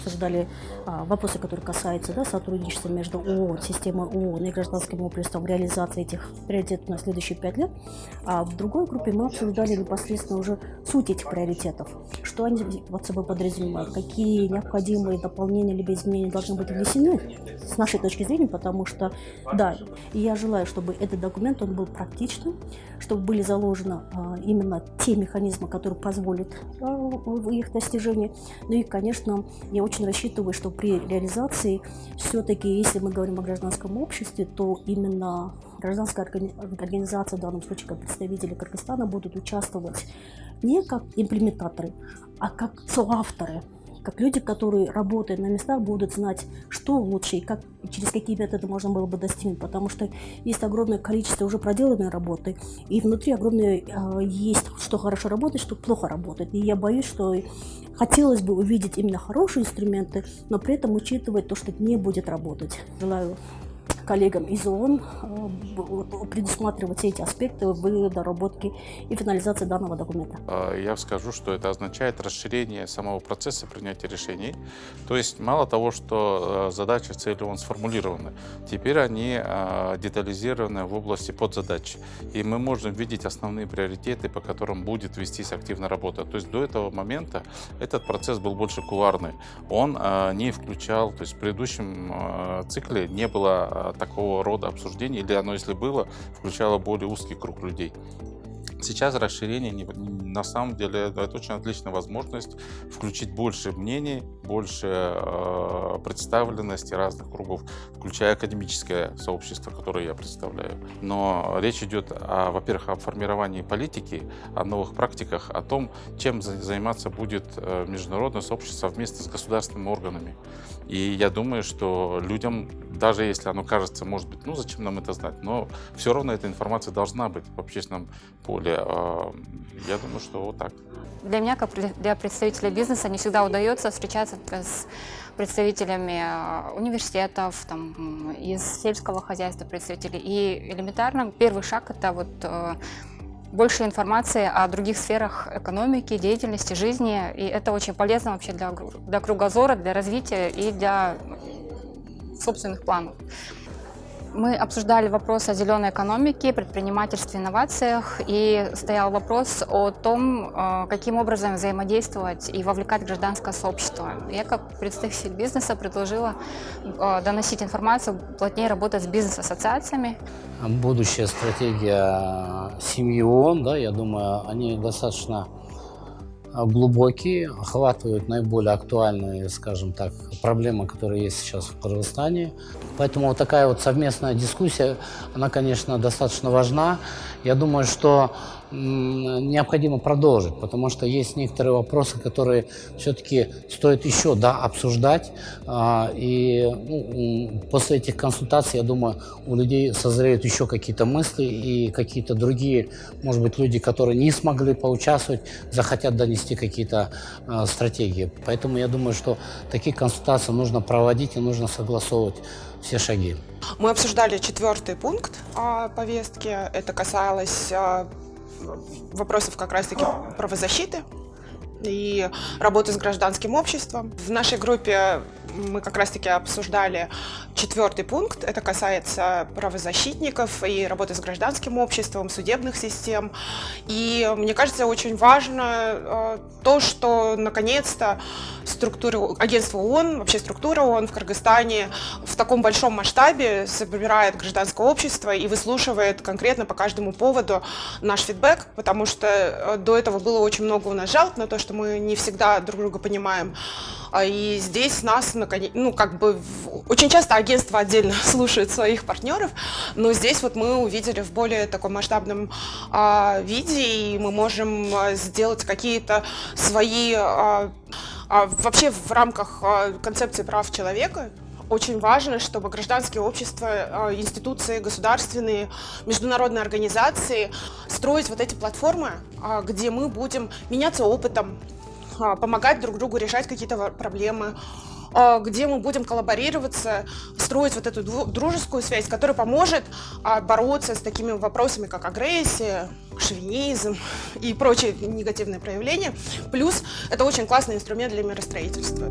обсуждали вопросы, которые касаются сотрудничества между ООН, системой ООН и гражданским обществом в реализации этих приоритетов на следующие 5 лет. А в другой группе мы обсуждали непосредственно уже суть этих приоритетов, что они под собой подразумевают, какие необходимые дополнения либо изменения должны быть внесены с нашей точки зрения, потому что, да, и я желаю, чтобы этот документ он был практичным, чтобы были заложены именно те механизмы, которые позволят их достижению. Ну и, конечно, я очень рассчитываю, что при реализации все-таки, если мы говорим о гражданском обществе, то именно гражданская организация, в данном случае как представители Кыргызстана, будут участвовать не как имплементаторы, а как соавторы, как люди, которые работают на местах, будут знать, что лучше и как, через какие методы можно было бы достигнуть, потому что есть огромное количество уже проделанной работы, и внутри огромное есть, что хорошо работает, что плохо работает. И я боюсь, что хотелось бы увидеть именно хорошие инструменты, но при этом учитывать то, что не будет работать. Желаю коллегам из ООН предусматривать все эти аспекты в доработке и финализации данного документа. Я скажу, что это означает расширение самого процесса принятия решений. То есть мало того, что задачи, цели ООН сформулированы, теперь они детализированы в области подзадач. И мы можем видеть основные приоритеты, по которым будет вестись активная работа. То есть до этого момента этот процесс был больше кулуарный. Он не включал, то есть в предыдущем цикле не было такого рода обсуждений, или оно, если было, включало более узкий круг людей. Сейчас расширение, на самом деле, это очень отличная возможность включить больше мнений, больше представленности разных кругов, включая академическое сообщество, которое я представляю. Но речь идет, во-первых, о формировании политики, о новых практиках, о том, чем заниматься будет международное сообщество совместно с государственными органами. И я думаю, что людям, даже если оно кажется, может быть, ну зачем нам это знать, но все равно эта информация должна быть в общественном поле. Я думаю, что вот так. Для меня, как для представителя бизнеса, не всегда удается встречаться с представителями университетов, из сельского хозяйства представителей. И элементарно первый шаг – это больше информации о других сферах экономики, деятельности, жизни. И это очень полезно вообще для кругозора, для развития и для собственных планов. Мы обсуждали вопрос о зеленой экономике, предпринимательстве, инновациях, и стоял вопрос о том, каким образом взаимодействовать и вовлекать гражданское сообщество. Я, как представитель бизнеса, предложила доносить информацию, плотнее работать с бизнес-ассоциациями. Будущая стратегия семьи ООН, я думаю, они достаточно глубокие, охватывают наиболее актуальные, скажем так, проблемы, которые есть сейчас в Кыргызстане. Поэтому вот такая вот совместная дискуссия, она, конечно, достаточно важна. Я думаю, что необходимо продолжить, потому что есть некоторые вопросы, которые все-таки стоит еще обсуждать. И после этих консультаций, я думаю, у людей созреют еще какие-то мысли, и какие-то другие, может быть, люди, которые не смогли поучаствовать, захотят донести какие-то стратегии. Поэтому я думаю, что такие консультации нужно проводить и нужно согласовывать все шаги. Мы обсуждали 4-й пункт повестки. Это касалось вопросов как раз-таки правозащиты и работы с гражданским обществом. В нашей группе мы как раз-таки обсуждали 4-й пункт. Это касается правозащитников и работы с гражданским обществом, судебных систем. И мне кажется, очень важно то, что наконец-то агентство ООН, вообще структура ООН в Кыргызстане в таком большом масштабе собирает гражданское общество и выслушивает конкретно по каждому поводу наш фидбэк, потому что до этого было очень много у нас жалоб на то, что мы не всегда друг друга понимаем. И здесь нас, очень часто агентство отдельно слушает своих партнеров, но здесь вот мы увидели в более таком масштабном виде, и мы можем сделать какие-то свои... Вообще в рамках концепции прав человека очень важно, чтобы гражданское общество, институции государственные, международные организации строить вот эти платформы, где мы будем меняться опытом, помогать друг другу решать какие-то проблемы, где мы будем коллаборироваться, строить вот эту дружескую связь, которая поможет бороться с такими вопросами, как агрессия, шовинизм и прочие негативные проявления. Плюс это очень классный инструмент для миростроительства.